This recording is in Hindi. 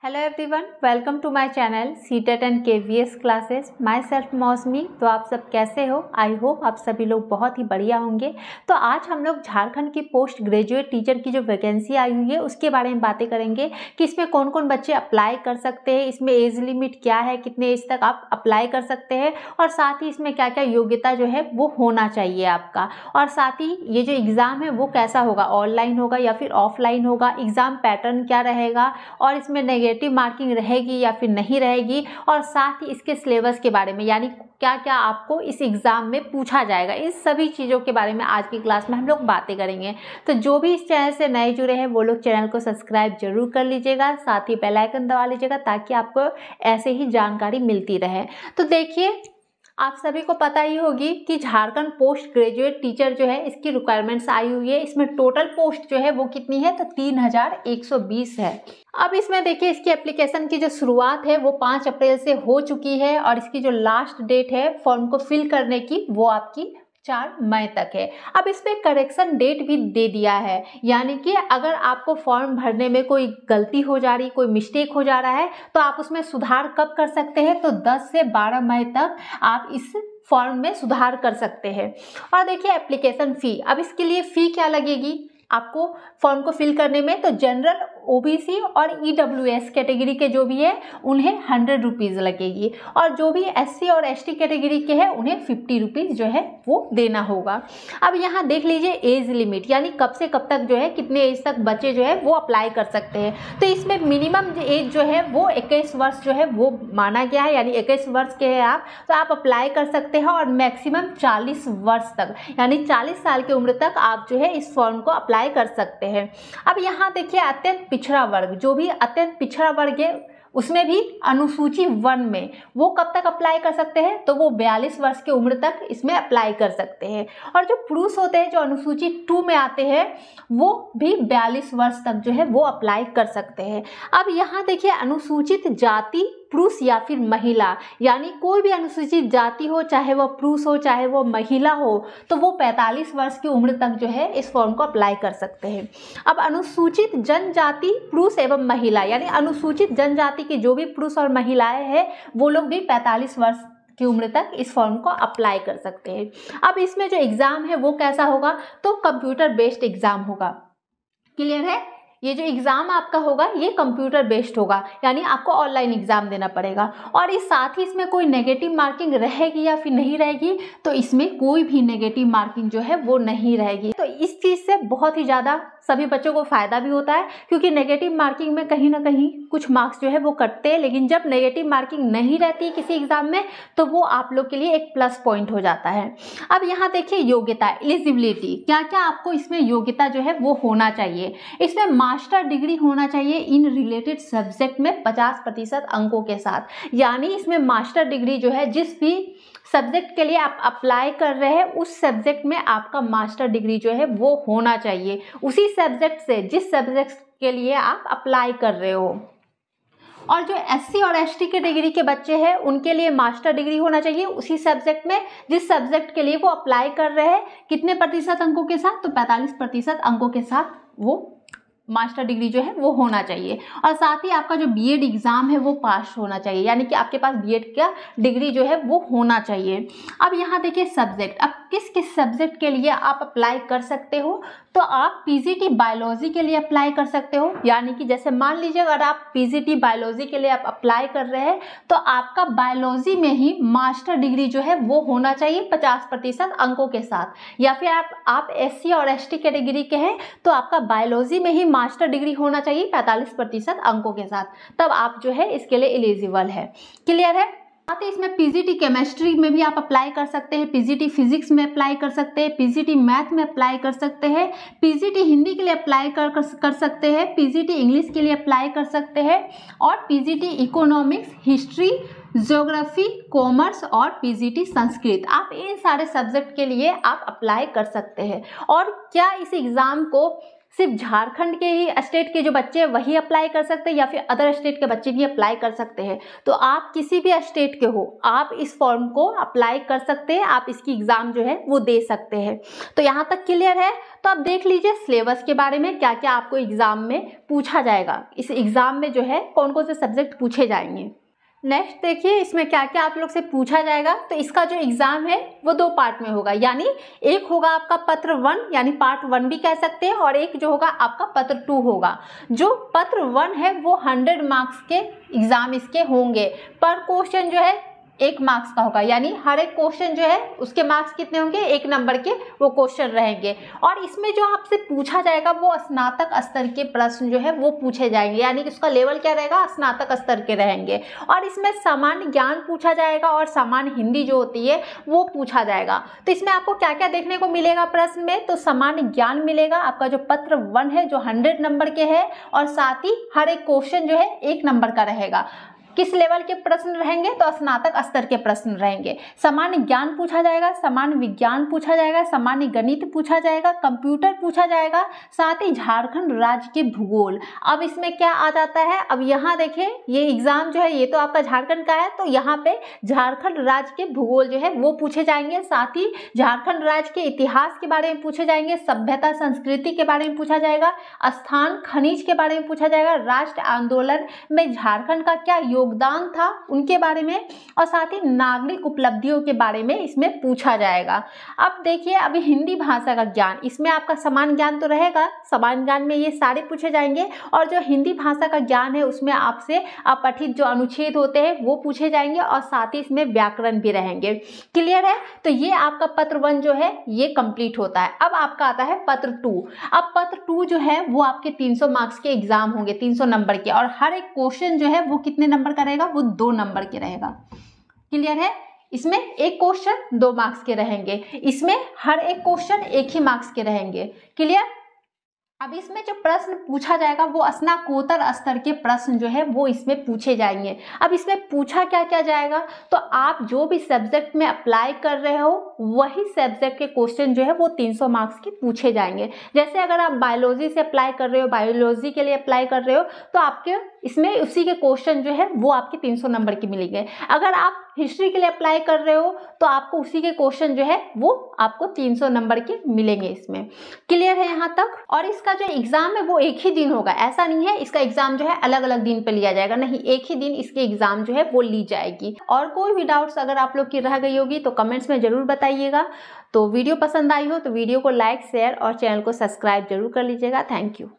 Hello everyone, welcome to my channel CTET and KVS classes. Myself Mausami. तो आप सब कैसे हो? आई होप आप सभी लोग बहुत ही बढ़िया होंगे। तो आज हम लोग झारखंड की पोस्ट ग्रेजुएट टीचर की जो वैकेंसी आई हुई है उसके बारे में बातें करेंगे कि इसमें कौन कौन बच्चे अप्लाई कर सकते हैं, इसमें एज लिमिट क्या है, कितने एज तक आप अप्लाई कर सकते हैं और साथ ही इसमें क्या क्या योग्यता जो है वो होना चाहिए आपका, और साथ ही ये जो एग्ज़ाम है वो कैसा होगा, ऑनलाइन होगा या फिर ऑफलाइन होगा, एग्ज़ाम पैटर्न क्या रहेगा और इसमें नेगेटिव मार्किंग रहेगी या फिर नहीं रहेगी, और साथ ही इसके सिलेबस के बारे में यानी क्या क्या आपको इस एग्ज़ाम में पूछा जाएगा, इन सभी चीज़ों के बारे में आज की क्लास में हम लोग बातें करेंगे। तो जो भी इस चैनल से नए जुड़े हैं वो लोग चैनल को सब्सक्राइब जरूर कर लीजिएगा, साथ ही बेल आइकन दबा लीजिएगा ताकि आपको ऐसे ही जानकारी मिलती रहे। तो देखिए, आप सभी को पता ही होगी कि झारखंड पोस्ट ग्रेजुएट टीचर जो है इसकी रिक्वायरमेंट्स आई हुई है। इसमें टोटल पोस्ट जो है वो कितनी है, तो 3120 है। अब इसमें देखिए, इसकी एप्लीकेशन की जो शुरुआत है वो 5 अप्रैल से हो चुकी है और इसकी जो लास्ट डेट है फॉर्म को फिल करने की वो आपकी 4 मई तक है। अब इसमें करेक्शन डेट भी दे दिया है, यानी कि अगर आपको फॉर्म भरने में कोई गलती हो जा रही, कोई मिस्टेक हो जा रहा है तो आप उसमें सुधार कब कर सकते हैं, तो 10 से 12 मई तक आप इस फॉर्म में सुधार कर सकते हैं। और देखिए एप्लीकेशन फ़ी, अब इसके लिए फ़ी क्या लगेगी आपको फॉर्म को फिल करने में, तो जनरल, ओबीसी और ईडब्ल्यूएस कैटेगरी के जो भी है उन्हें 100 रुपीज़ लगेगी, और जो भी एससी और एसटी कैटेगरी के हैं उन्हें 50 रुपीज़ जो है वो देना होगा। अब यहाँ देख लीजिए एज लिमिट, यानी कब से कब तक जो है, कितने एज तक बच्चे जो है वो अप्लाई कर सकते हैं। तो इसमें मिनिमम एज जो है वो 21 वर्ष जो है वो माना गया है, यानी 21 वर्ष के हैं आप तो आप अप्लाई कर सकते हैं, और मैक्सिमम 40 वर्ष तक यानी 40 साल की उम्र तक आप जो है इस फॉर्म को अप्लाई कर सकते हैं। अब यहाँ देखिए अत्यंत पिछड़ा वर्ग, जो भी अत्यंत पिछड़ा वर्ग है उसमें भी अनुसूची 1 में वो कब तक अप्लाई कर सकते हैं, तो वो 42 वर्ष की उम्र तक इसमें अप्लाई कर सकते हैं। और जो पुरुष होते हैं जो अनुसूची 2 में आते हैं वो भी 42 वर्ष तक जो है वो अप्लाई कर सकते हैं। अब यहाँ देखिए अनुसूचित जाति पुरुष या फिर महिला, यानी कोई भी अनुसूचित जाति हो, चाहे वो पुरुष हो चाहे वो महिला हो, तो वो 45 वर्ष की उम्र तक जो है इस फॉर्म को अप्लाई कर सकते हैं। अब अनुसूचित जनजाति पुरुष एवं महिला, यानी अनुसूचित जनजाति के जो भी पुरुष और महिलाएं हैं वो लोग भी 45 वर्ष की उम्र तक इस फॉर्म को अप्लाई कर सकते हैं। अब इसमें जो एग्ज़ाम है वो कैसा होगा, तो कंप्यूटर बेस्ड एग्ज़ाम होगा। क्लियर है? ये जो एग्ज़ाम आपका होगा ये कंप्यूटर बेस्ड होगा, यानी आपको ऑनलाइन एग्ज़ाम देना पड़ेगा। और इस साथ ही इसमें कोई नेगेटिव मार्किंग रहेगी या फिर नहीं रहेगी, तो इसमें कोई भी नेगेटिव मार्किंग जो है वो नहीं रहेगी। तो इस चीज़ से बहुत ही ज़्यादा सभी बच्चों को फ़ायदा भी होता है, क्योंकि नेगेटिव मार्किंग में कहीं ना कहीं कुछ मार्क्स जो है वो कटते हैं, लेकिन जब नेगेटिव मार्किंग नहीं रहती किसी एग्ज़ाम में तो वो आप लोग के लिए एक प्लस पॉइंट हो जाता है। अब यहाँ देखिए योग्यता, एलिजिबिलिटी, क्या क्या आपको इसमें योग्यता जो है वो होना चाहिए। इसमें मास्टर डिग्री होना चाहिए इन रिलेटेड सब्जेक्ट में 50% अंकों के साथ, यानी इसमें मास्टर डिग्री जो है जिस भी सब्जेक्ट के लिए आप अप्लाई कर रहे हैं उस सब्जेक्ट में आपका मास्टर डिग्री जो है वो होना चाहिए, उसी सब्जेक्ट से जिस सब्जेक्ट के लिए आप अप्लाई कर रहे हो। और जो एससी और एसटी कैटेगरी के बच्चे हैं उनके लिए मास्टर डिग्री होना चाहिए उसी सब्जेक्ट में जिस सब्जेक्ट के लिए वो अप्लाई कर रहे हैं। कितने प्रतिशत अंकों के साथ, तो 45% अंकों के साथ वो मास्टर डिग्री जो है वो होना चाहिए। और साथ ही आपका जो बीएड एग्ज़ाम है वो पास होना चाहिए, यानी कि आपके पास बीएड का डिग्री जो है वो होना चाहिए। अब यहाँ देखिए सब्जेक्ट, अब किस किस सब्जेक्ट के लिए आप अप्लाई कर सकते हो, तो आप पीजीटी बायोलॉजी के लिए अप्लाई कर सकते हो, यानी कि जैसे मान लीजिए अगर आप पीजीटी बायोलॉजी के लिए आप अप्लाई कर रहे हैं तो आपका बायोलॉजी में ही मास्टर डिग्री जो है वो होना चाहिए 50% अंकों के साथ। या फिर आप एससी और एसटी कैटेगरी के हैं तो आपका बायोलॉजी में ही मास्टर डिग्री होना चाहिए 45% अंकों के साथ, तब आप जो है इसके लिए एलिजिबल है। क्लियर है? साथ ही इसमें पीजीटी केमिस्ट्री में भी आप अप्लाई कर सकते हैं, पीजीटी फिजिक्स में अप्लाई कर सकते हैं, पीजीटी मैथ में अप्लाई कर सकते हैं, पीजीटी हिंदी के लिए अप्लाई कर सकते हैं, पीजीटी इंग्लिश के लिए अप्लाई कर सकते हैं, और PGT economics, history, geography, commerce और पीजीटी संस्कृत, आप इन सारे सब्जेक्ट के लिए आप अप्लाई कर सकते हैं। और क्या इस एग्ज़ाम को सिर्फ झारखंड के ही स्टेट के जो बच्चे हैं वही अप्लाई कर सकते हैं या फिर अदर स्टेट के बच्चे भी अप्लाई कर सकते हैं, तो आप किसी भी स्टेट के हो आप इस फॉर्म को अप्लाई कर सकते हैं, आप इसकी एग्ज़ाम जो है वो दे सकते हैं। तो यहाँ तक क्लियर है। तो अब देख लीजिए सिलेबस के बारे में क्या क्या आपको एग्जाम में पूछा जाएगा, इस एग्जाम में जो है कौन कौन से सब्जेक्ट पूछे जाएंगे। नेक्स्ट देखिए इसमें क्या क्या आप लोग से पूछा जाएगा। तो इसका जो एग्जाम है वो 2 पार्ट में होगा, यानी एक होगा आपका पत्र 1 यानी पार्ट 1 भी कह सकते हैं, और एक जो होगा आपका पत्र 2 होगा। जो पत्र 1 है वो 100 मार्क्स के एग्जाम इसके होंगे। पर क्वेश्चन जो है 1 मार्क्स का होगा, यानी हर एक क्वेश्चन जो है उसके मार्क्स कितने होंगे, 1 नंबर के वो क्वेश्चन रहेंगे। और इसमें जो आपसे पूछा जाएगा वो स्नातक स्तर के प्रश्न जो है वो पूछे जाएंगे, यानी कि उसका लेवल क्या रहेगा, स्नातक स्तर के रहेंगे। और इसमें सामान्य ज्ञान पूछा जाएगा और सामान्य हिंदी जो होती है वो पूछा जाएगा। तो इसमें आपको क्या क्या देखने को मिलेगा प्रश्न में, तो सामान्य ज्ञान मिलेगा, आपका जो पत्र 1 है जो 100 नंबर के है, और साथ ही हर एक क्वेश्चन जो है 1 नंबर का रहेगा। किस लेवल के प्रश्न रहेंगे, तो स्नातक स्तर के प्रश्न रहेंगे। सामान्य ज्ञान पूछा जाएगा, सामान्य विज्ञान पूछा जाएगा, सामान्य गणित पूछा जाएगा, कंप्यूटर पूछा जाएगा, साथ ही झारखंड राज्य के भूगोल। अब इसमें क्या आ जाता है, अब यहाँ देखें ये एग्जाम जो है ये तो आपका झारखंड का है, तो यहाँ पे झारखंड राज्य के भूगोल जो है वो पूछे जाएंगे। साथ ही झारखंड राज्य के इतिहास के बारे में पूछे जाएंगे, सभ्यता संस्कृति के बारे में पूछा जाएगा, स्थान खनिज के बारे में पूछा जाएगा, राष्ट्र आंदोलन में झारखंड का क्या योगदान था उनके बारे में, और साथ ही नागरिक उपलब्धियों के बारे में इसमें पूछा जाएगा। अब देखिए अभी हिंदी भाषा का ज्ञान, इसमें आपका सामान्य ज्ञान तो रहेगा, सामान्य ज्ञान में ये सारे पूछे जाएंगे, और जो हिंदी भाषा का ज्ञान है उसमें आपसे अपठित जो अनुच्छेद होते हैं वो पूछे जाएंगे, और साथ ही इसमें व्याकरण भी रहेंगे। क्लियर है, तो ये आपका पत्र 1 जो है ये कंप्लीट होता है। अब आपका आता है पत्र 2। अब पत्र 2 जो है वो आपके 300 मार्क्स के एग्जाम होंगे, 300 नंबर के, और हर एक क्वेश्चन जो है वो कितने नंबर का रहेगा, वो 2 नंबर के रहेगा। क्लियर है, इसमें एक क्वेश्चन 2 मार्क्स के रहेंगे, इसमें हर एक क्वेश्चन 1 ही मार्क्स के रहेंगे। क्लियर। अब इसमें जो प्रश्न पूछा जाएगा वो स्नातकोत्तर स्तर के प्रश्न जो है वो इसमें पूछे जाएंगे। अब इसमें पूछा क्या क्या जाएगा, तो आप जो भी सब्जेक्ट में अप्लाई कर रहे हो वही सब्जेक्ट के क्वेश्चन जो है वो 300 मार्क्स के पूछे जाएंगे। जैसे अगर आप बायोलॉजी से अप्लाई कर रहे हो, बायोलॉजी के लिए अप्लाई कर रहे हो, तो आपके इसमें उसी के क्वेश्चन जो है वो आपके 300 नंबर के मिलेंगे। अगर आप हिस्ट्री के लिए अप्लाई कर रहे हो तो आपको उसी के क्वेश्चन जो है वो आपको 300 नंबर के मिलेंगे इसमें। क्लियर है यहाँ तक। और इसका जो एग्जाम है वो 1 ही दिन होगा, ऐसा नहीं है इसका एग्जाम जो है अलग अलग दिन पे लिया जाएगा, नहीं, 1 ही दिन इसके एग्जाम जो है वो ली जाएगी। और कोई भी डाउट्स अगर आप लोग की रह गई होगी तो कमेंट्स में जरूर बताइएगा। तो वीडियो पसंद आई हो तो वीडियो को लाइक, शेयर और चैनल को सब्सक्राइब जरूर कर लीजिएगा। Thank you.